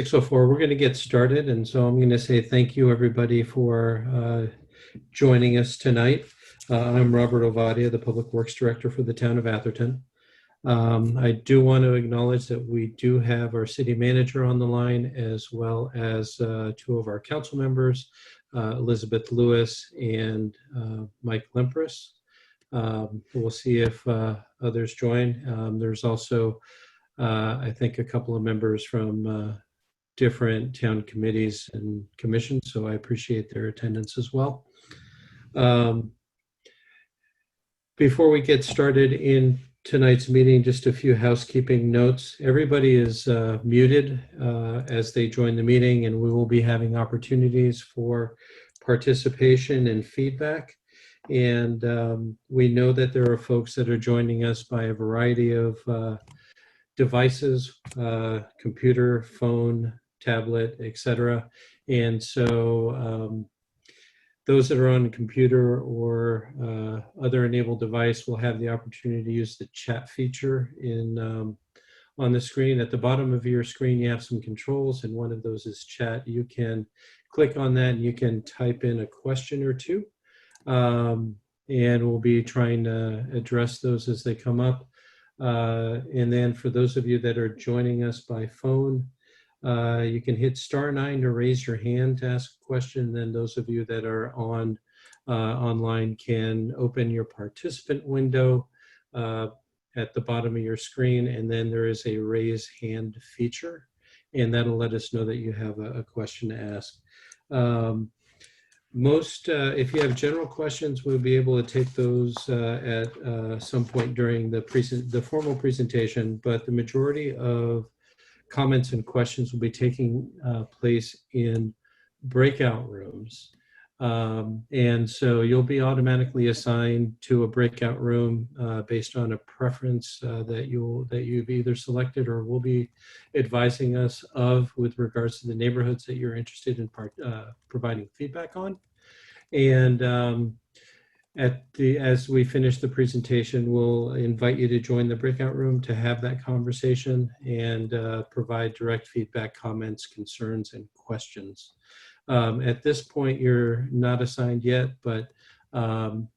6:04. We're going to get started, and so I'm going to say thank you, everybody, for joining us tonight. I'm Robert Ovadia, the Public Works Director for the town of Atherton. I do want to acknowledge that we do have our city manager on the line, as well as two of our council members, Elizabeth Lewis and Mike Lempres. We'll see if others join. There's also, I think, a couple of members from different town committees and commissions, so I appreciate their attendance as well. Before we get started in tonight's meeting, just a few housekeeping notes. Everybody is muted as they join the meeting, and we will be having opportunities for participation and feedback. And we know that there are folks that are joining us by a variety of devices, computer, phone, tablet, etc. And so those that are on a computer or other enabled device will have the opportunity to use the chat feature on the screen. At the bottom of your screen, you have some controls, and one of those is chat. You can click on that and you can type in a question or two. And we'll be trying to address those as they come up. And then for those of you that are joining us by phone, you can hit *9 to raise your hand to ask a question. Then those of you that are online can open your participant window at the bottom of your screen, and then there is a raise hand feature, and that'll let us know that you have a question to ask. If you have general questions, we'll be able to take those at some point during the formal presentation, but the majority of comments and questions will be taking place in breakout rooms. And so you'll be automatically assigned to a breakout room based on a preference that you've either selected or will be advising us of with regards to the neighborhoods that you're interested in providing feedback on. And as we finish the presentation, we'll invite you to join the breakout room to have that conversation and provide direct feedback, comments, concerns, and questions. At this point, you're not assigned yet, but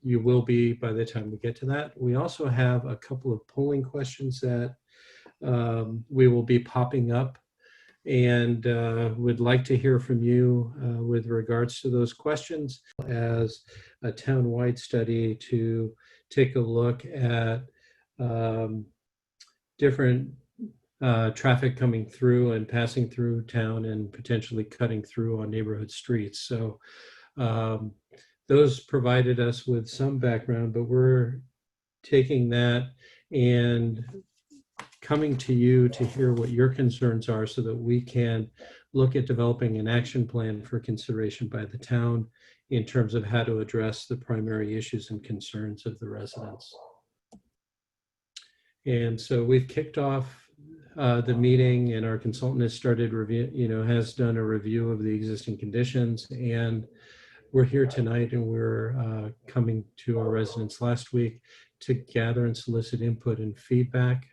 you will be by the time we get to that. We also have a couple of polling questions that we will be popping up, and would like to hear from you with regards to those questions as a town-wide study to take a look at different traffic coming through and passing through town and potentially cutting through on neighborhood streets. So those provided us with some background, but we're taking that and coming to you to hear what your concerns are so that we can look at developing an action plan for consideration by the town in terms of how to address the primary issues and concerns of the residents. And so we've kicked off the meeting, and our consultant has started has done a review of the existing conditions, and we're here tonight, and we're coming to our residents last week to gather and solicit input and feedback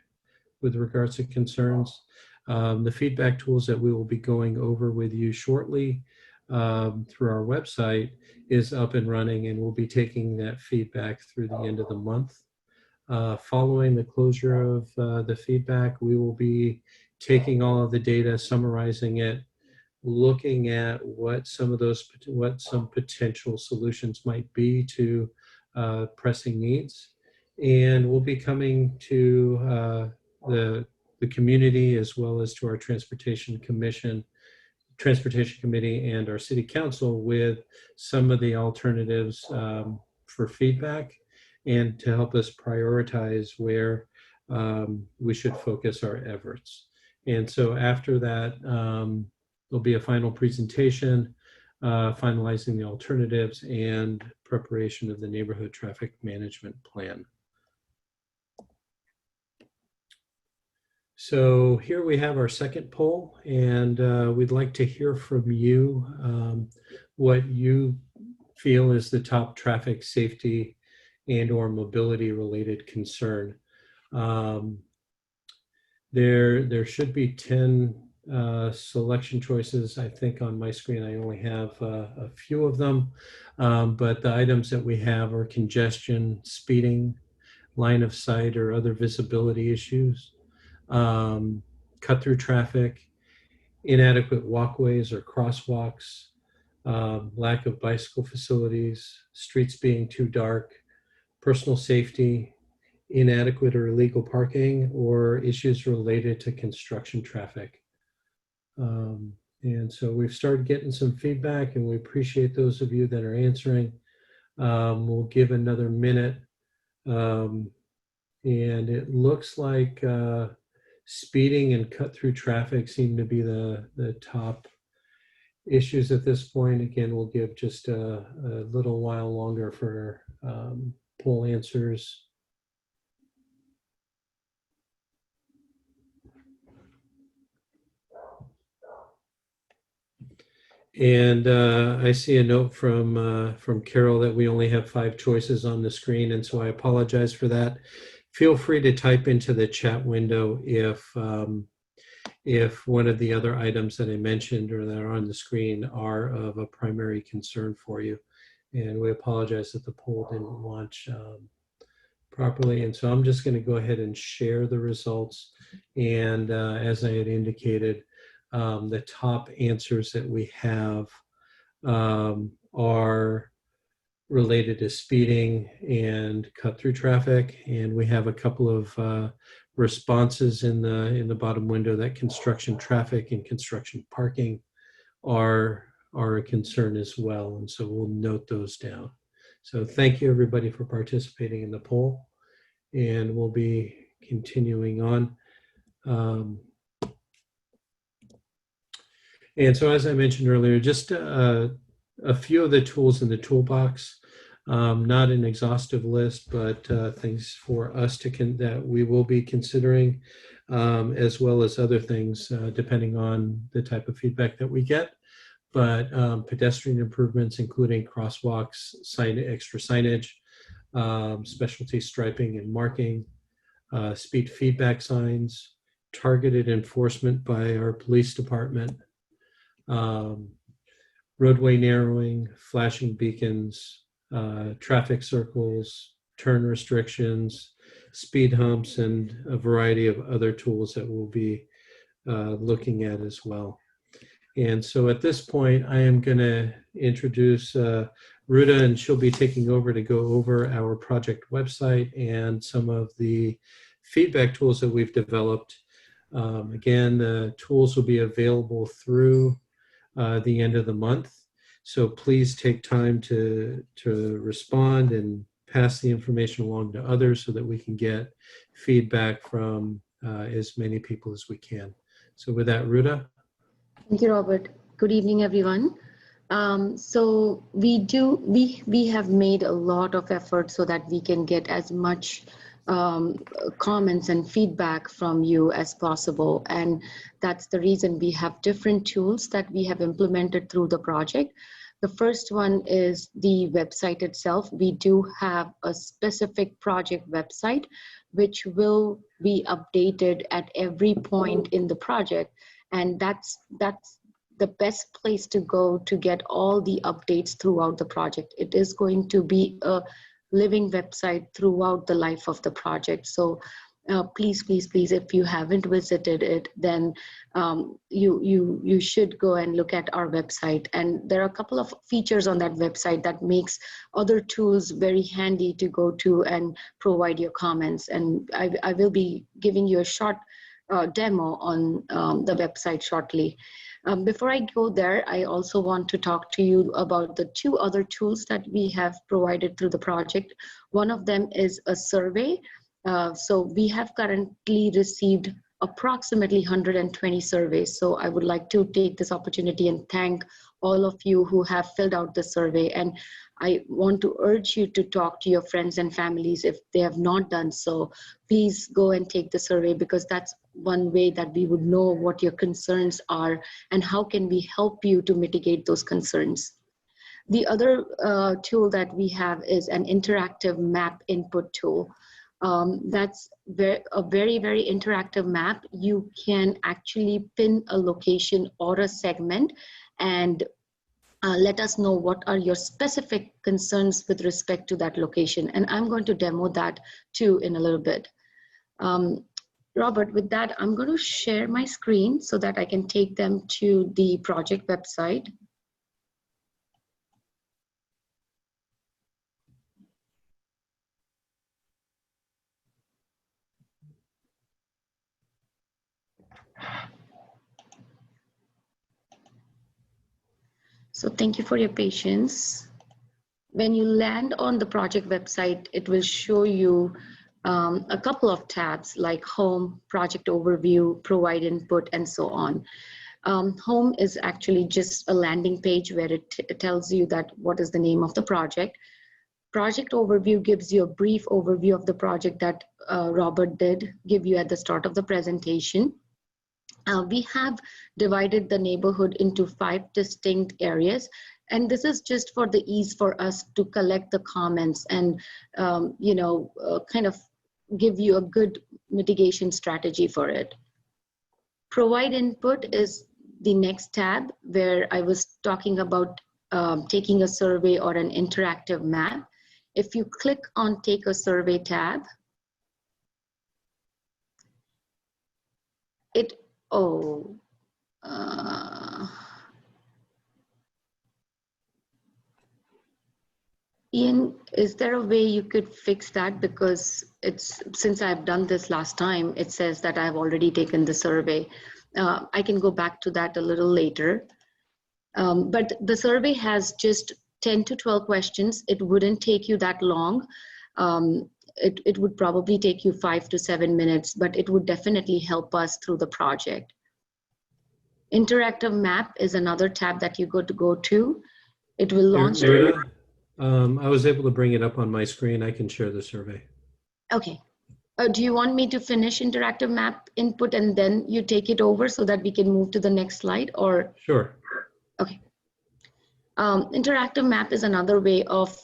with regards to concerns. The feedback tools that we will be going over with you shortly through our website is up and running, and we'll be taking that feedback through the end of the month. Following the closure of the feedback, we will be taking all of the data, summarizing it, looking at what some potential solutions might be to pressing needs, and we'll be coming to the community as well as to our transportation committee and our city council with some of the alternatives for feedback and to help us prioritize where we should focus our efforts. And so after that, there'll be a final presentation finalizing the alternatives and preparation of the neighborhood traffic management plan. So here we have our second poll, and we'd like to hear from you what you feel is the top traffic safety and or mobility related concern. There should be 10 selection choices. I think on my screen I only have a few of them, but the items that we have are congestion, speeding, line of sight or other visibility issues, cut through traffic, inadequate walkways or crosswalks, lack of bicycle facilities, streets being too dark, personal safety, inadequate or illegal parking, or issues related to construction traffic. And so we've started getting some feedback, and we appreciate those of you that are answering. We'll give another minute. And it looks like speeding and cut through traffic seem to be the top issues at this point. Again, we'll give just a little while longer for poll answers. And I see a note from Carol that we only have 5 choices on the screen, and so I apologize for that. Feel free to type into the chat window if one of the other items that I mentioned or that are on the screen are of a primary concern for you. And we apologize that the poll didn't launch properly. And so I'm just going to go ahead and share the results. And as I had indicated, the top answers that we have are related to speeding and cut through traffic. And we have a couple of responses in the bottom window that construction traffic and construction parking are a concern as well. And so we'll note those down. So thank you everybody for participating in the poll, and we'll be continuing on. And so as I mentioned earlier, just a few of the tools in the toolbox, not an exhaustive list, but things for us that we will be considering, as well as other things depending on the type of feedback that we get. But pedestrian improvements, including crosswalks, extra signage, specialty striping and marking, speed feedback signs, targeted enforcement by our police department, roadway narrowing, flashing beacons, traffic circles, turn restrictions, speed humps, and a variety of other tools that we'll be looking at as well. And so at this point, I am going to introduce Ruta, and she'll be taking over to go over our project website and some of the feedback tools that we've developed. Again, the tools will be available through the end of the month. So please take time to respond and pass the information along to others so that we can get feedback from as many people as we can. So with that, Ruta. Thank you, Robert. Good evening, everyone. So we have made a lot of effort so that we can get as much comments and feedback from you as possible. And that's the reason we have different tools that we have implemented through the project. The first one is the website itself. We do have a specific project website, which will be updated at every point in the project. And that's the best place to go to get all the updates throughout the project. It is going to be a living website throughout the life of the project. So please, if you haven't visited it, then you should go and look at our website. And there are a couple of features on that website that makes other tools very handy to go to and provide your comments. And I will be giving you a short demo on the website shortly. Before I go there, I also want to talk to you about the 2 other tools that we have provided through the project. One of them is a survey. So we have currently received approximately 120 surveys. So I would like to take this opportunity and thank all of you who have filled out the survey. And I want to urge you to talk to your friends and families if they have not done so. Please go and take the survey, because that's one way that we would know what your concerns are and how can we help you to mitigate those concerns. The other tool that we have is an interactive map input tool. That's a very, very interactive map. You can actually pin a location or a segment and let us know what are your specific concerns with respect to that location. And I'm going to demo that too in a little bit. Robert, with that, I'm going to share my screen so that I can take them to the project website. So thank you for your patience. When you land on the project website, it will show you a couple of tabs like Home, Project Overview, Provide Input, and so on. Home is actually just a landing page where it tells you that what is the name of the project. Project Overview gives you a brief overview of the project that Robert did give you at the start of the presentation. We have divided the neighborhood into 5 distinct areas, and this is just for the ease for us to collect the comments and kind of give you a good mitigation strategy for it. Provide Input is the next tab where I was talking about taking a survey or an interactive map. If you click on Take a Survey tab, Ian, is there a way you could fix that? Because since I've done this last time, it says that I've already taken the survey. I can go back to that a little later. But the survey has just 10 to 12 questions. It wouldn't take you that long. It would probably take you 5 to 7 minutes, but it would definitely help us through the project. Interactive map is another tab that you go to. It will launch. I was able to bring it up on my screen. I can share the survey. Okay. Do you want me to finish interactive map input and then you take it over so that we can move to the next slide, or? Sure. Okay. Interactive map is another way of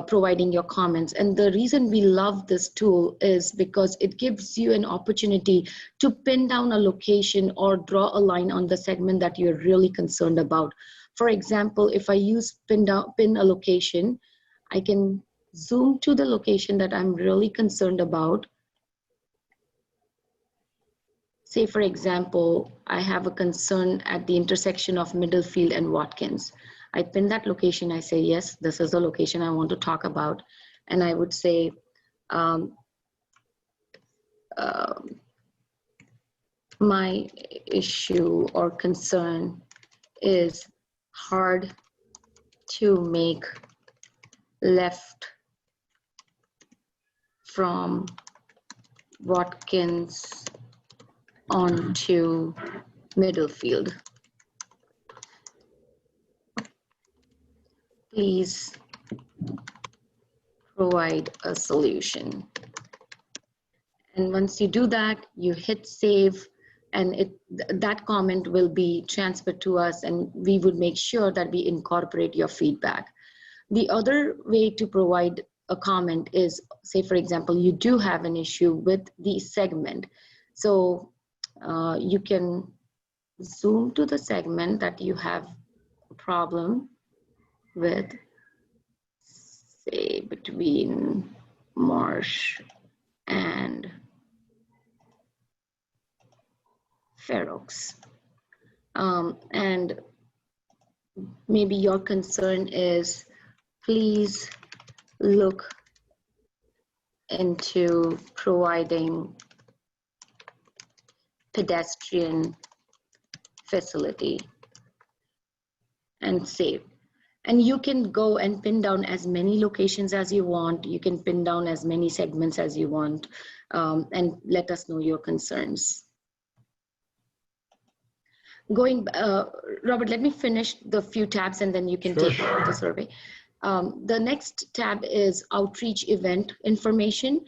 providing your comments. And the reason we love this tool is because it gives you an opportunity to pin down a location or draw a line on the segment that you're really concerned about. For example, if I use pin a location, I can zoom to the location that I'm really concerned about. Say, for example, I have a concern at the intersection of Middlefield and Watkins. I pin that location, I say, yes, this is the location I want to talk about. And I would say, my issue or concern is hard to make left from Watkins onto Middlefield. Please provide a solution. And once you do that, you hit save, and that comment will be transferred to us, and we would make sure that we incorporate your feedback. The other way to provide a comment is, say, for example, you do have an issue with the segment. So you can zoom to the segment that you have a problem with, say, between Marsh and Fair Oaks. And maybe your concern is, please look into providing pedestrian facility and save. And you can go and pin down as many locations as you want. You can pin down as many segments as you want, and let us know your concerns. Robert, let me finish the few tabs and then you can take the survey. The next tab is outreach event information.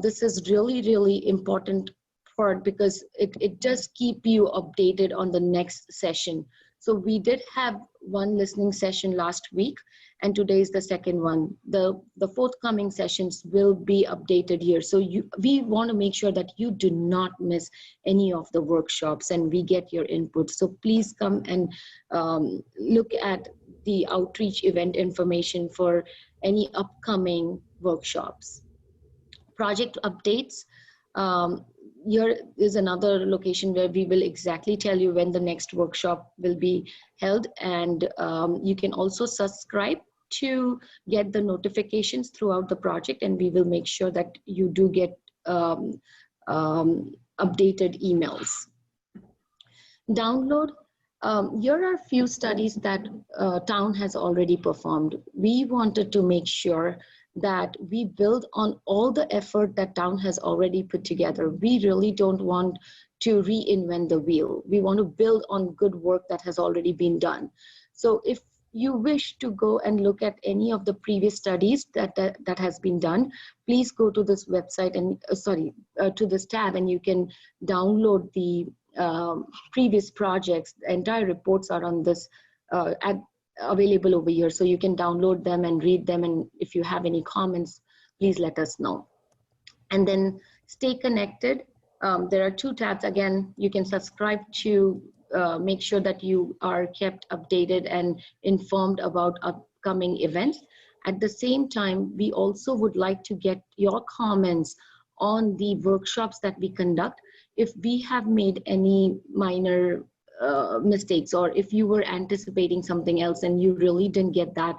This is really, really important part because it does keep you updated on the next session. So we did have one listening session last week, and today is the second one. The forthcoming sessions will be updated here. So we want to make sure that you do not miss any of the workshops and we get your input. So please come and look at the outreach event information for any upcoming workshops. Project updates. Here is another location where we will exactly tell you when the next workshop will be held, and you can also subscribe to get the notifications throughout the project, and we will make sure that you do get updated emails. Download. Here are a few studies that town has already performed. We wanted to make sure that we build on all the effort that town has already put together. We really don't want to reinvent the wheel. We want to build on good work that has already been done. So if you wish to go and look at any of the previous studies that has been done, please go to this website and to this tab, and you can download the previous projects. The entire reports are on this available over here, so you can download them and read them, and if you have any comments, please let us know. And then stay connected. There are two tabs. Again, you can subscribe to make sure that you are kept updated and informed about upcoming events. At the same time, we also would like to get your comments on the workshops that we conduct. If we have made any minor mistakes, or if you were anticipating something else and you really didn't get that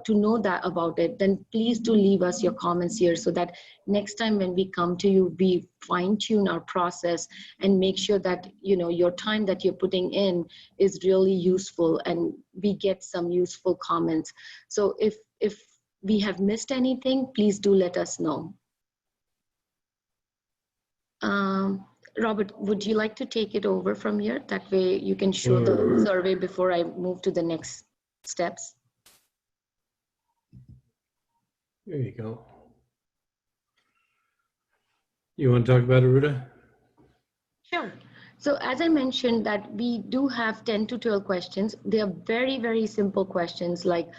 to know that about it, then please do leave us your comments here, so that next time when we come to you, we fine-tune our process and make sure that your time that you're putting in is really useful and we get some useful comments. So if we have missed anything, please do let us know. Robert, would you like to take it over from here? That way you can show the survey before I move to the next steps. There you go. You want to talk about it, Ruta? Sure. So as I mentioned, that we do have 10 to 12 questions. They are very, very simple questions, like,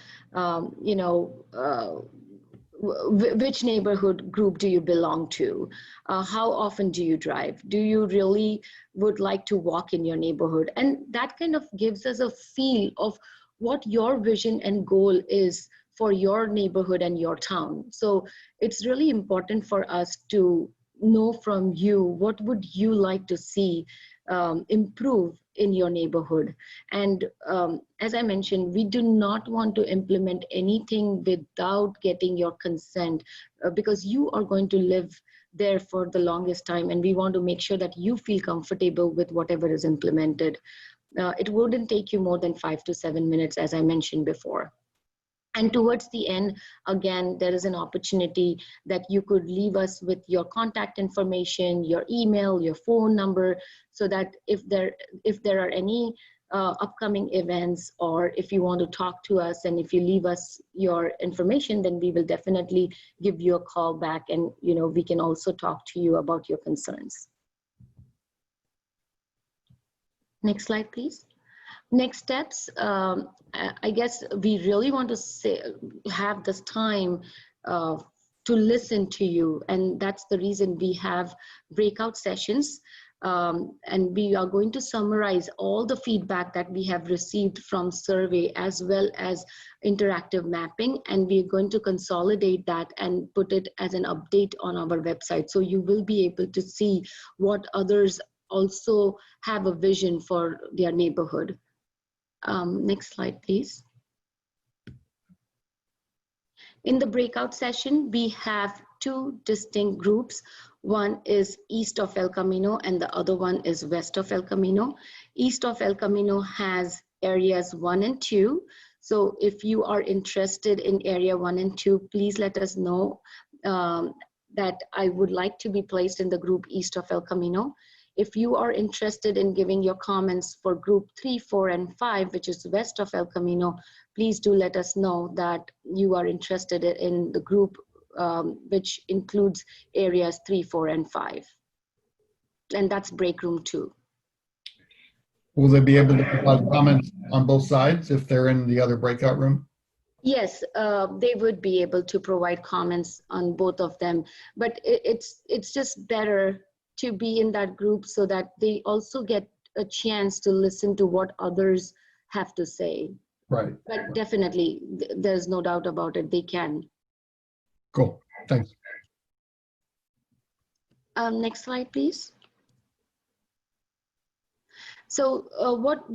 which neighborhood group do you belong to? How often do you drive? Do you really would like to walk in your neighborhood? And that kind of gives us a feel of what your vision and goal is for your neighborhood and your town. So it's really important for us to know from you, what would you like to see improve in your neighborhood. And as I mentioned, we do not want to implement anything without getting your consent, because you are going to live there for the longest time, and we want to make sure that you feel comfortable with whatever is implemented. It wouldn't take you more than 5 to 7 minutes, as I mentioned before. And towards the end, again, there is an opportunity that you could leave us with your contact information, your email, your phone number, so that if there are any upcoming events, or if you want to talk to us, and if you leave us your information, then we will definitely give you a call back, and we can also talk to you about your concerns. Next slide, please. Next steps, I guess we really want to have this time to listen to you, and that's the reason we have breakout sessions, and we are going to summarize all the feedback that we have received from survey as well as interactive mapping, and we're going to consolidate that and put it as an update on our website, so you will be able to see what others also have a vision for their neighborhood. Next slide, please. In the breakout session, we have two distinct groups. One is east of El Camino and the other one is west of El Camino. East of El Camino has areas 1 and 2. So if you are interested in area 1 and 2, please let us know that I would like to be placed in the group east of El Camino. If you are interested in giving your comments for group 3, 4, and 5, which is west of El Camino, please do let us know that you are interested in the group which includes areas 3, 4, and 5. And that's break room 2. Will they be able to provide comments on both sides if they're in the other breakout room? Yes, they would be able to provide comments on both of them, but it's just better to be in that group so that they also get a chance to listen to what others have to say. Right. But definitely, there's no doubt about it, they can. Cool. Thanks. Next slide, please. So what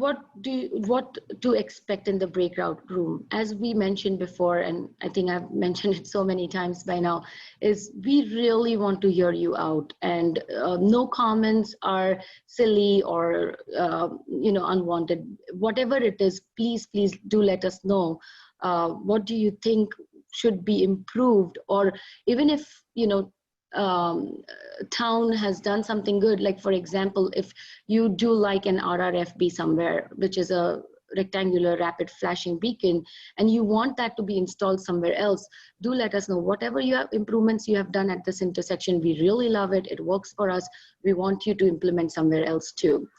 to expect in the breakout room? As we mentioned before, and I think I've mentioned it so many times by now, is we really want to hear you out, and no comments are silly or unwanted. Whatever it is, please do let us know. What do you think should be improved, or even if town has done something good, like for example, if you do like an RRFB somewhere, which is a rectangular rapid flashing beacon, and you want that to be installed somewhere else, do let us know. Whatever improvements you have done at this intersection, we really love it. It works for us. We want you to implement somewhere else too.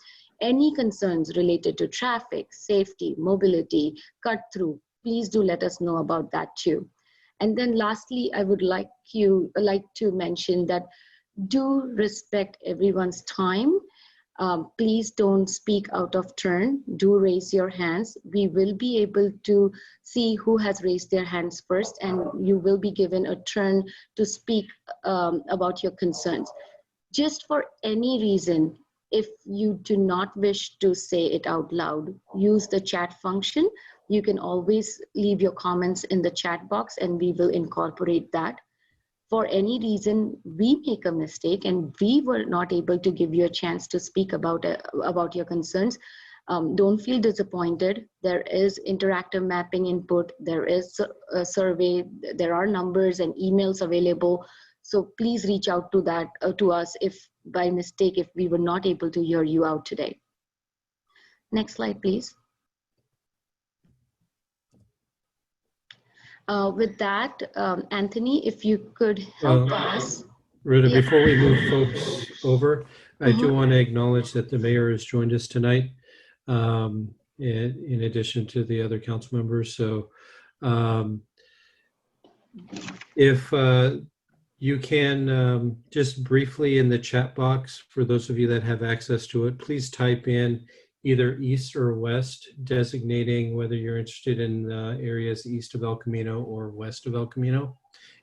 Any concerns related to traffic, safety, mobility, cut through, please do let us know about that too. And then lastly, I would like to mention that do respect everyone's time. Please don't speak out of turn. Do raise your hands. We will be able to see who has raised their hands first, and you will be given a turn to speak about your concerns. Just for any reason, if you do not wish to say it out loud, use the chat function. You can always leave your comments in the chat box and we will incorporate that. For any reason we make a mistake and we were not able to give you a chance to speak about your concerns, don't feel disappointed. There is interactive mapping input, there is a survey, there are numbers and emails available. So please reach out to us if by mistake, if we were not able to hear you out today. Next slide, please. With that, Anthony, if you could help us. Ruta, Yeah. before we move folks over, I do want to acknowledge that the mayor has joined us tonight, in addition to the other council members. So if you can just briefly in the chat box, for those of you that have access to it, please type in either east or west, designating whether you're interested in areas east of El Camino or west of El Camino,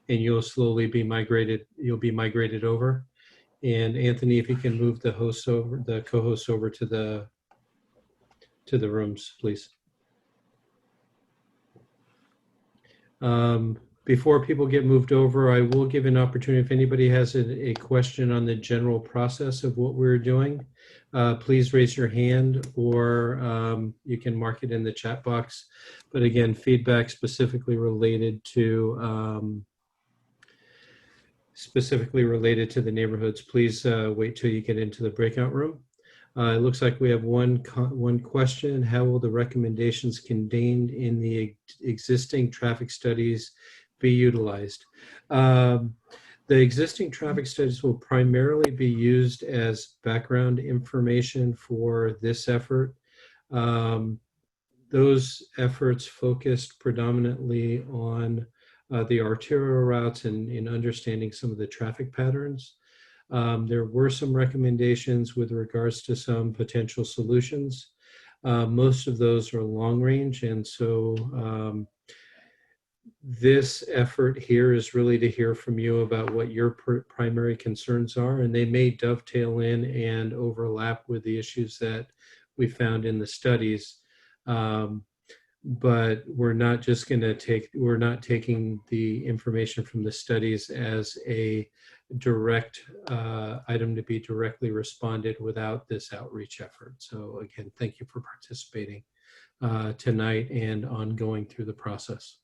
and you'll slowly be migrated. You'll be migrated over. And Anthony, if you can move the hosts over, the co-hosts over to the rooms, please. Before people get moved over, I will give an opportunity if anybody has a question on the general process of what we're doing. Please raise your hand, or you can mark it in the chat box. But again, feedback specifically related to the neighborhoods, please wait till you get into the breakout room. It looks like we have one question. How will the recommendations contained in the existing traffic studies be utilized? The existing traffic studies will primarily be used as background information for this effort. Those efforts focused predominantly on the arterial routes and in understanding some of the traffic patterns. There were some recommendations with regards to some potential solutions. Most of those are long range, and so this effort here is really to hear from you about what your primary concerns are, and they may dovetail in and overlap with the issues that we found in the studies. But we're not just going to we're not taking the information from the studies as a direct item to be directly responded without this outreach effort. So again, thank you for participating tonight and ongoing through the process.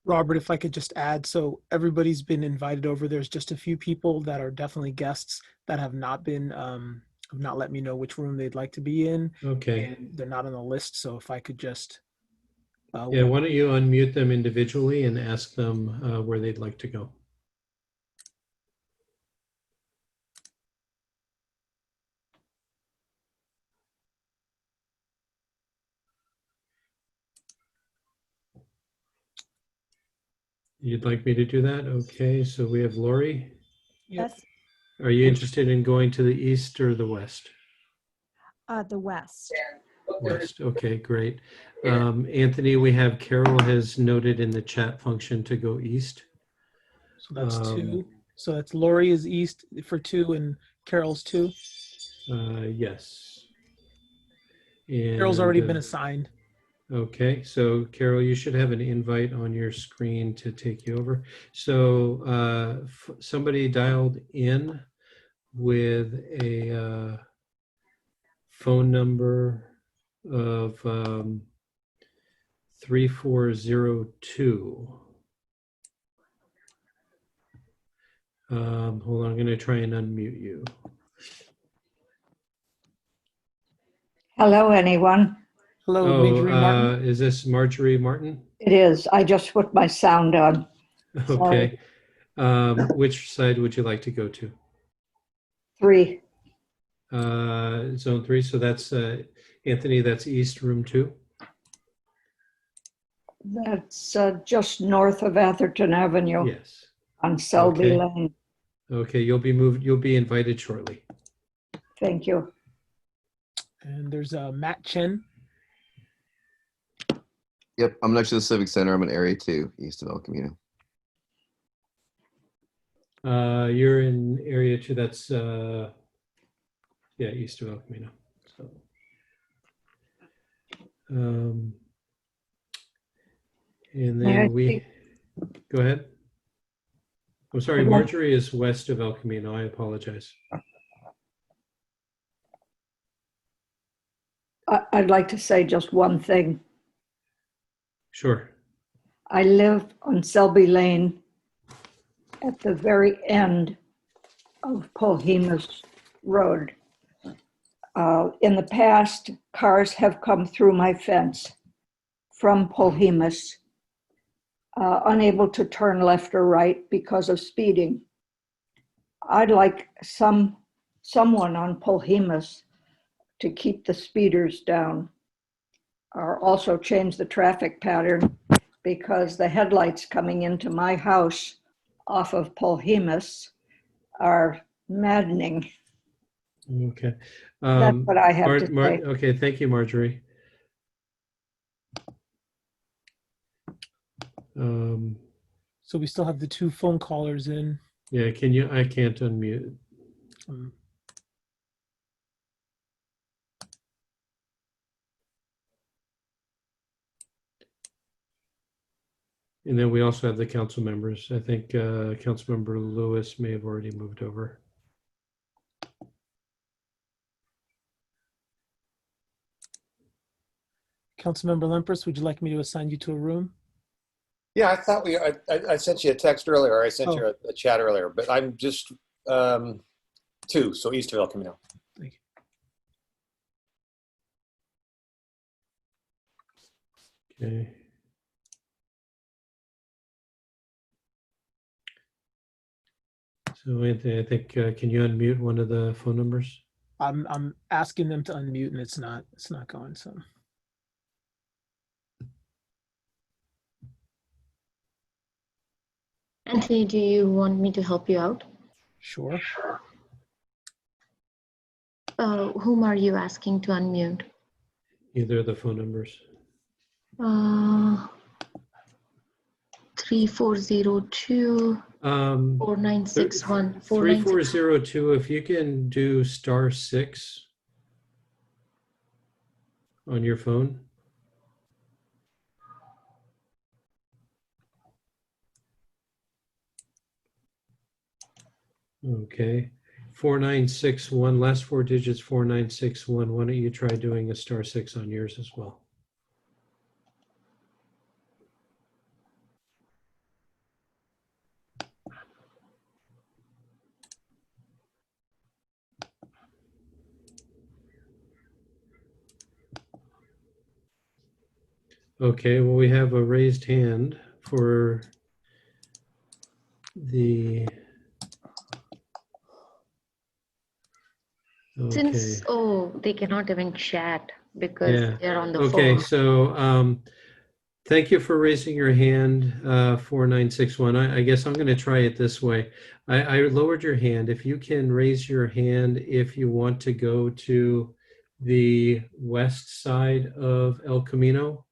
Robert, if I could just add, so everybody's been invited over. There's just a few people that are definitely guests that have not been, have not let me know which room they'd like to be in. Okay. And they're not on the list. So if I could just. Yeah, why don't you unmute them individually and ask them where they'd like to go. You'd like me to do that? Okay, so we have Lori. Yep. Yes, Are you interested in going to the east or the west? the west. West. Okay, great. Anthony, we have Carol has noted in the chat function to go east. So that's Um, 2. So that's Lori is east for 2 and Carol's 2. Yes. Carol's already been And, assigned. okay, so Carol, you should have an invite on your screen to take you over. So somebody dialed in with a phone number of 3402. Hold on, I'm going to try and unmute you. Hello, anyone. Hello, Marjorie Martin. Is this Marjorie Martin? It is. I just put my sound on. Okay. Which side would you like to go to? 3. Zone 3. So that's Anthony, that's East Room 2. That's just north of Atherton Avenue Yes. on Selby Okay. Lane. Okay, you'll be moved. You'll be invited shortly. Thank you. And there's Matt Chen. Yep, I'm next to the Civic Center. I'm in Area 2, east of El Camino. You're in Area 2. That's east of El Camino. So, and May I then we speak? go ahead. I'm sorry, I'd like- Marjorie is west of El Camino. I apologize. I'd like to say just one thing. Sure. I live on Selby Lane at the very end of Polhemus Road. In the past, cars have come through my fence from Polhemus, unable to turn left or right because of speeding. I'd like someone on Polhemus to keep the speeders down, or also change the traffic pattern, because the headlights coming into my house off of Polhemus are maddening. Okay. That's what I have to say. Okay, thank you, Marjorie. So we still have the 2 phone callers in. Yeah, can you? I can't unmute. Um, And then we also have the council members. I think Councilmember Lewis may have already moved over. Councilmember Lempres, would you like me to assign you to a room? Yeah, I thought I sent you a text earlier, or I sent Oh. you a chat earlier, but I'm just 2, so east of El Camino. Thank you. Okay. So Anthony, I think can you unmute one of the phone numbers? I'm asking them to unmute and it's not going. So Anthony, do you want me to help you out? sure. Whom are you asking to unmute? Either of the phone numbers. 3402 4961 3402, if you can do *6 on your phone. Okay. 4961, last 4 digits 4961. Why don't you try doing a *6 on yours as well? Okay, well, we have a raised hand for the. Okay. Since they cannot even chat because Yeah. they're on the Okay, phone. so Thank you for raising your hand, 4961. I guess I'm going to try it this way. I lowered your hand. If you can raise your hand if you want to go to the west side of El Camino.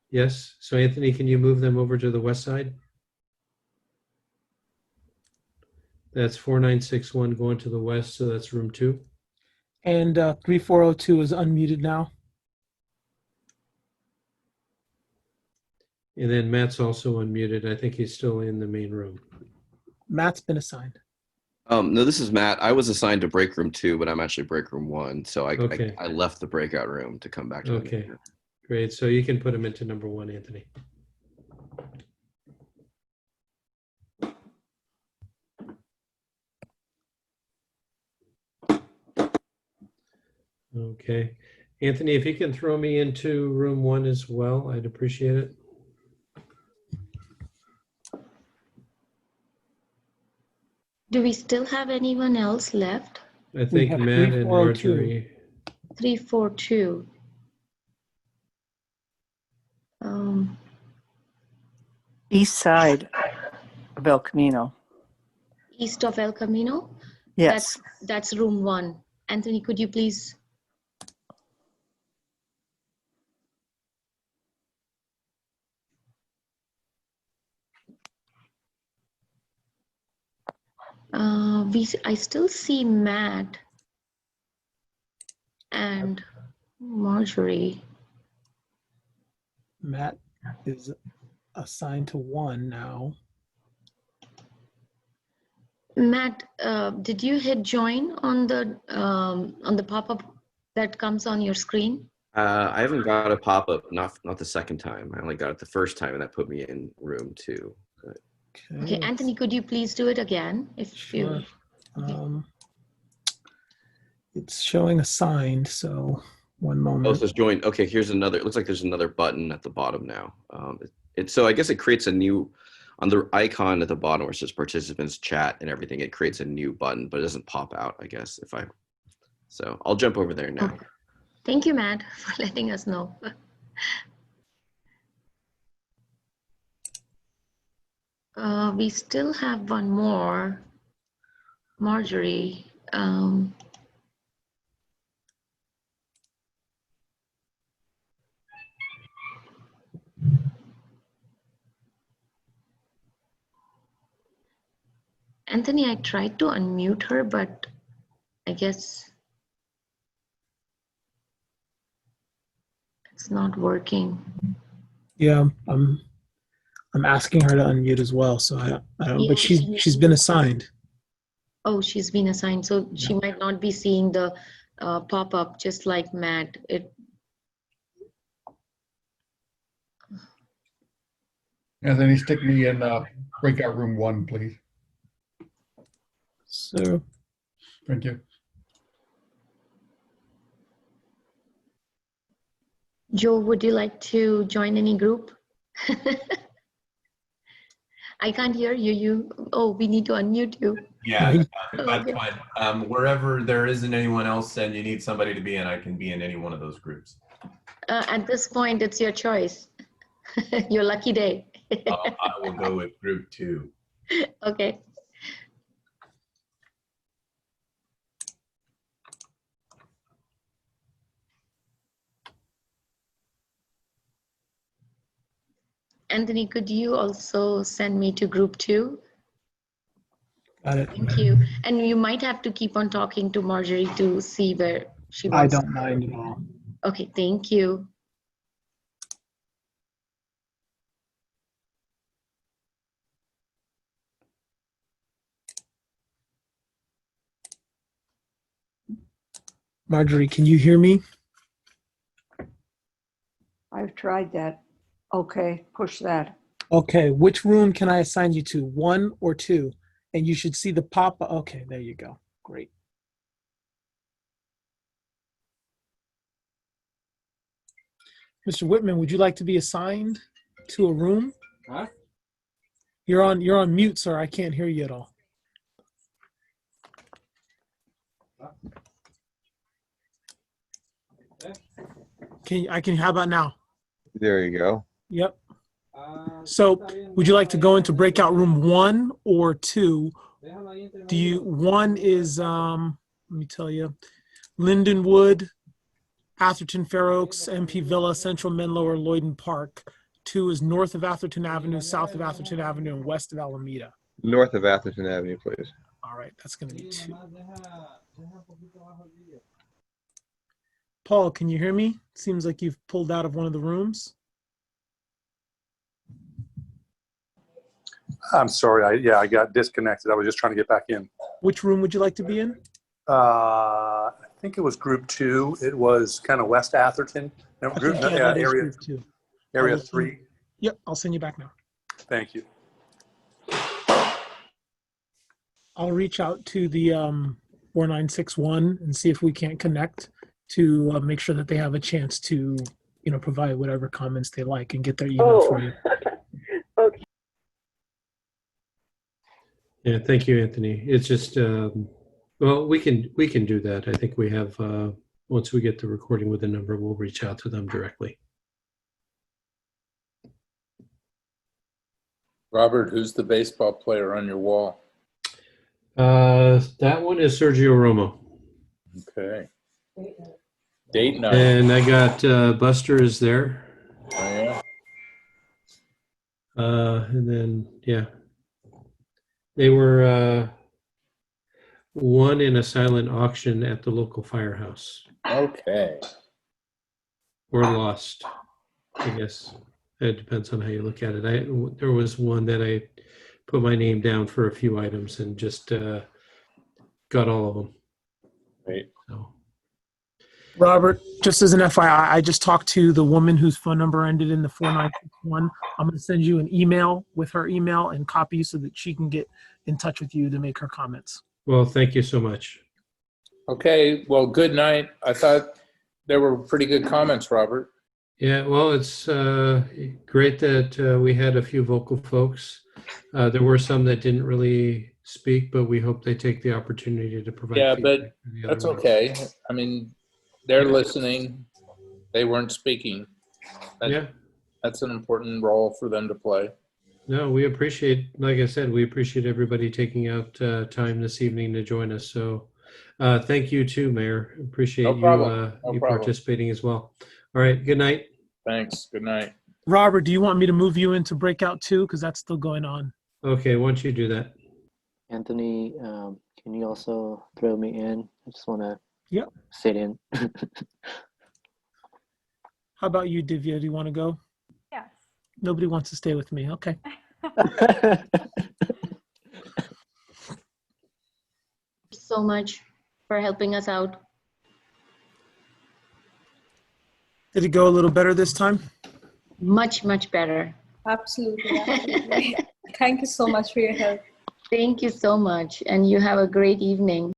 Yes. So Anthony, can you move them over to the west side? That's 4961 going to the west, so that's room 2. And 3402 is unmuted now. And then Matt's also unmuted. I think he's still in the main room. Matt's been assigned. No, this is Matt. I was assigned to break room 2, but I'm actually break room 1. So Okay. I left the breakout room to come back to the main Okay, room. great. So you can put him into number 1, Anthony. Okay. Anthony, if you can throw me into room 1 as well, I'd appreciate it. Do we still have anyone else left? I think have Matt and 3402. Marjorie. 342. East side of El Camino. East of El Camino? Yes. That's room 1. Anthony, could you please? I still see Matt and Marjorie. Matt is assigned to 1 now. Matt, did you hit join on the pop-up that comes on your screen? I haven't got a pop-up, not the second time. I only got it the first time, and that put me in room 2. But Okay, Anthony, could you please do it again? Sure. It's showing assigned, so one moment. oh, so it's joined. Okay, here's another. It looks like there's another button at the bottom now. So I guess it creates a new, on the icon at the bottom where it says participants chat and everything, it creates a new button, but it doesn't pop out, I guess, so I'll jump over there now. Okay. Thank you, Matt, for letting us know. We still have one more, Marjorie. Anthony, I tried to unmute her, but I guess it's not working. Yeah, I'm asking her to unmute as well, so I don't. Yeah, But she's been assigned. Oh, she's been assigned, so she might not be seeing the pop-up, just like Matt. Anthony, stick me in breakout room 1, please. So Thank you. Joe, would you like to join any group? I can't hear you. Oh, we need to unmute you. Yeah, Oh, that's okay. fine. Wherever there isn't anyone else and you need somebody to be in, I can be in any one of those groups. At this point, it's your choice. Your lucky day. I will go with group 2. Okay. Anthony, could you also send me to group 2? got it. Thank you. And you might have to keep on talking to Marjorie to see where she I wants. don't mind at all. Okay, thank you. Marjorie, can you hear me? I've tried that. Okay, push that. Okay, which room can I assign you to, 1 or 2? And you should see the pop. Okay, there you go. Great. Mr. Whitman, would you like to be assigned to a room? Huh? You're on mute, sir. I can't hear you at all. How about now? There you go. Yep. So would you like to go into breakout room 1 or 2? One is, let me tell you, Lindenwood, Atherton Fair Oaks, MP Villa, Central Menlo, or Lloyden Park. 2 is north of Atherton Avenue, south of Atherton Avenue, and west of Alameda. North of Atherton Avenue, please. All right, that's going to be 2. Paul, can you hear me? Seems like you've pulled out of one of the rooms. I'm sorry. I got disconnected. I was just trying to get back in. Which room would you like to be in? I think it was group 2. It was kind of West Atherton. No, group, Yeah, that is area, group 2. area 3. Yep, I'll send you back now. Thank you. I'll reach out to the 4961 and see if we can't connect to make sure that they have a chance to, provide whatever comments they like and get their email for you. Okay. Yeah, thank you, Anthony. It's just, well, we can do that. I think we have, once we get the recording with the number, we'll reach out to them directly. Robert, who's the baseball player on your wall? That one is Sergio Romo. Okay. Date night. And I got Buster is there. Oh, yeah. And then, yeah. They were won in a silent auction at the local firehouse. Okay. Or lost, I guess. It depends on how you look at it. There was one that I put my name down for a few items and just got all of them. Right. So. Robert, just as an FYI, I just talked to the woman whose phone number ended in the 4961. I'm going to send you an email with her email and copy so that she can get in touch with you to make her comments. Well, thank you so much. Okay. Well, good night. I thought there were pretty good comments, Robert. Yeah, well, it's great that we had a few vocal folks. There were some that didn't really speak, but we hope they take the opportunity to provide Yeah, feedback but to the other that's ones. okay. I mean, they're listening. They weren't speaking. Yeah. That's an important role for them to play. No, we appreciate, like I said, we appreciate everybody taking out time this evening to join us. So thank you too, Mayor. Appreciate No problem. No you problem. participating as well. All right, good night. Thanks. Good night. Robert, do you want me to move you into breakout 2? Because that's still going on. Okay, why don't you do that? Anthony, can you also throw me in? I just want to Yep. sit in. How about you, Divya? Do you want to go? Yes. Nobody wants to stay with me. Okay. So much for helping us out. Did it go a little better this time? Much, much better. Absolutely. Absolutely. Thank you so much for your help. Thank you so much. And you have a great evening.